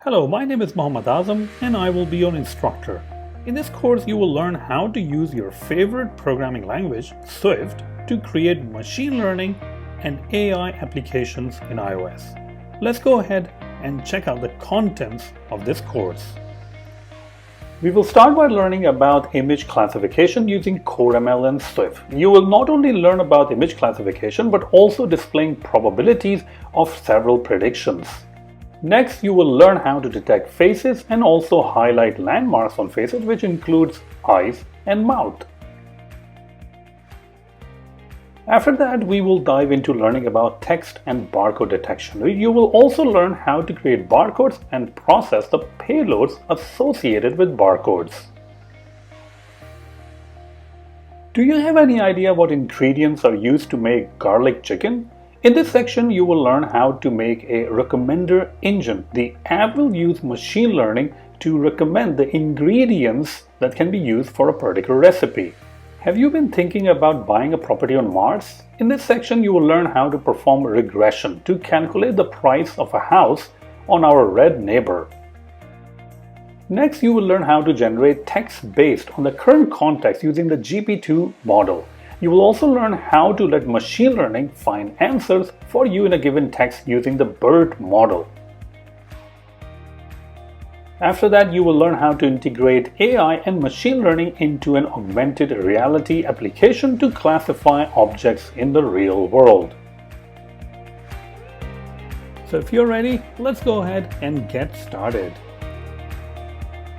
Hello, my name is Mohammad Azam and I will be your instructor. In this course, you will learn how to use your favorite programming language, Swift, to create machine learning and AI applications in iOS. Let's go ahead and check out the contents of this course. We will start by learning about image classification using CoreML and Swift. You will not only learn about image classification, but also displaying probabilities of several predictions. Next, you will learn how to detect faces and also highlight landmarks on faces, which includes eyes and mouth. After that, we will dive into learning about text and barcode detection. You will also learn how to create barcodes and process the payloads associated with barcodes. Do you have any idea what ingredients are used to make garlic chicken? In this section, you will learn how to make a recommender engine. The app will use machine learning to recommend the ingredients that can be used for a particular recipe. Have you been thinking about buying a property on Mars? In this section, you will learn how to perform regression to calculate the price of a house on our red neighbor. Next, you will learn how to generate text based on the current context using the GP2 model. You will also learn how to let machine learning find answers for you in a given text using the BERT model. After that, you will learn how to integrate AI and machine learning into an augmented reality application to classify objects in the real world. So if you're ready, let's go ahead and get started.